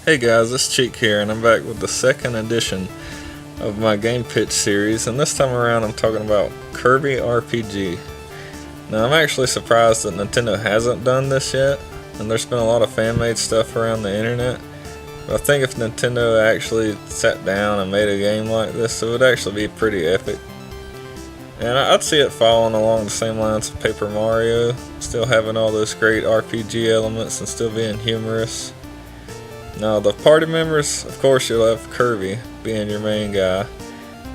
Hey guys, it's Cheek here, and I'm back with the second edition of my game pitch series, and this time around I'm talking about Kirby RPG. Now I'm actually surprised that Nintendo hasn't done this yet, and there's been a lot of fan-made stuff around the internet, but I think if Nintendo actually sat down and made a game like this, it would actually be pretty epic. And I'd see it following along the same lines of Paper Mario, still having all those great RPG elements and still being humorous. Now the party members, of course you'll have Kirby being your main guy,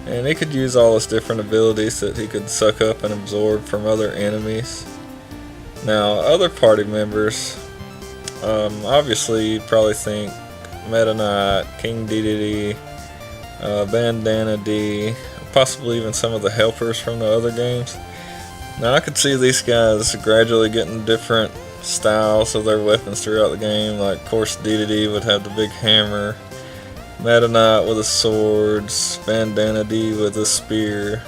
and he could use all his different abilities that he could suck up and absorb from other enemies. Now other party members, obviously you'd probably think Meta Knight, King Dedede, Bandana D, possibly even some of the helpers from the other games. Now I could see these guys gradually getting different styles of their weapons throughout the game. Like, of course, Dedede would have the big hammer, Meta Knight with his swords, Bandana D with his spear,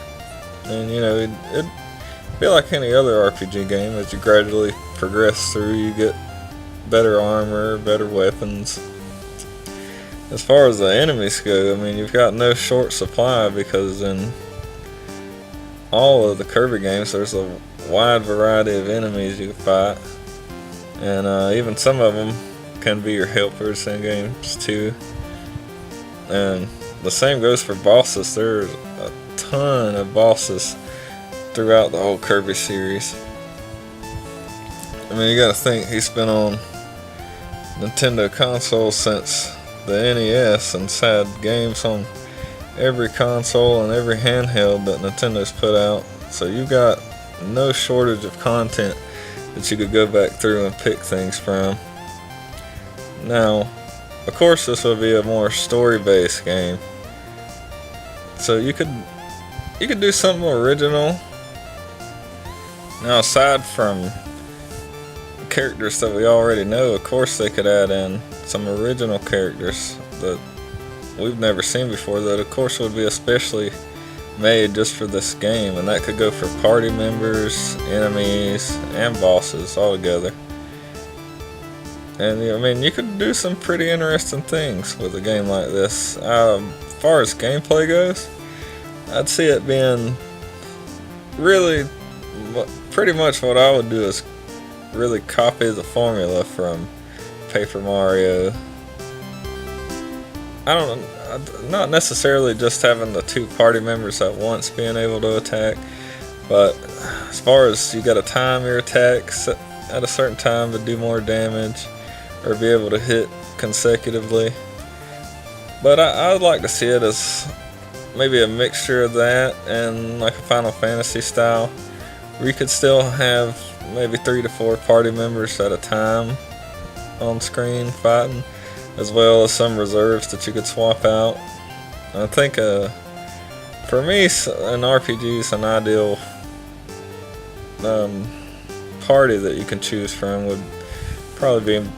and it'd be like any other RPG game. As you gradually progress through, you get better armor, better weapons. As far as the enemies go, I mean, you've got no short supply because in all of the Kirby games there's a wide variety of enemies you can fight. And even some of them can be your helpers in games too. And the same goes for bosses. There's a ton of bosses throughout the whole Kirby series. I mean, you gotta think he's been on Nintendo consoles since the NES and had games on every console and every handheld that Nintendo's put out. So you've got no shortage of content that you could go back through and pick things from. Now, of course, this would be a more story-based game, so you could do something original. Now, aside from characters that we already know, of course, they could add in some original characters that we've never seen before. That, of course, would be especially made just for this game, and that could go for party members, enemies, and bosses all together. And I mean, you could do some pretty interesting things with a game like this. As far as gameplay goes, I'd see it being really pretty much what I would do is really copy the formula from Paper Mario. Not necessarily just having the two party members at once being able to attack, but as far as you got to time your attacks at a certain time to do more damage or be able to hit consecutively. But I'd like to see it as maybe a mixture of that and like a Final Fantasy style, where you could still have maybe 3 to 4 party members at a time on screen fighting, as well as some reserves that you could swap out. I think for me, an RPG is an ideal party that you can choose from would probably be,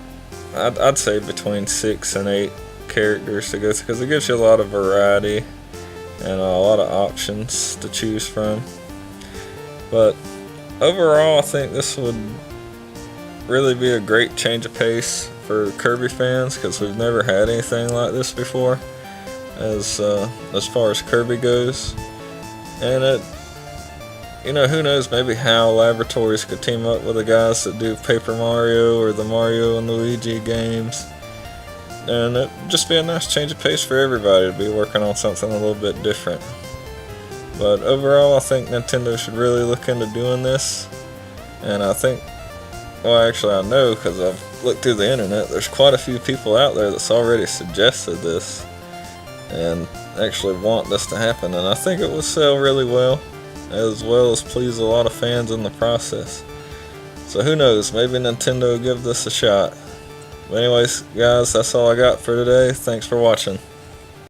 I'd say, between 6 and 8 characters to go through, because it gives you a lot of variety and a lot of options to choose from. But overall, I think this would really be a great change of pace for Kirby fans, because we've never had anything like this before as far as Kirby goes. And it, who knows, maybe HAL Laboratories could team up with the guys that do Paper Mario or the Mario and Luigi games, and it'd just be a nice change of pace for everybody to be working on something a little bit different. But overall, I think Nintendo should really look into doing this, and I think, well, actually I know, because I've looked through the internet, there's quite a few people out there that's already suggested this and actually want this to happen, and I think it would sell really well as please a lot of fans in the process. So who knows, maybe Nintendo will give this a shot. But anyways, guys, that's all I got for today. Thanks for watching.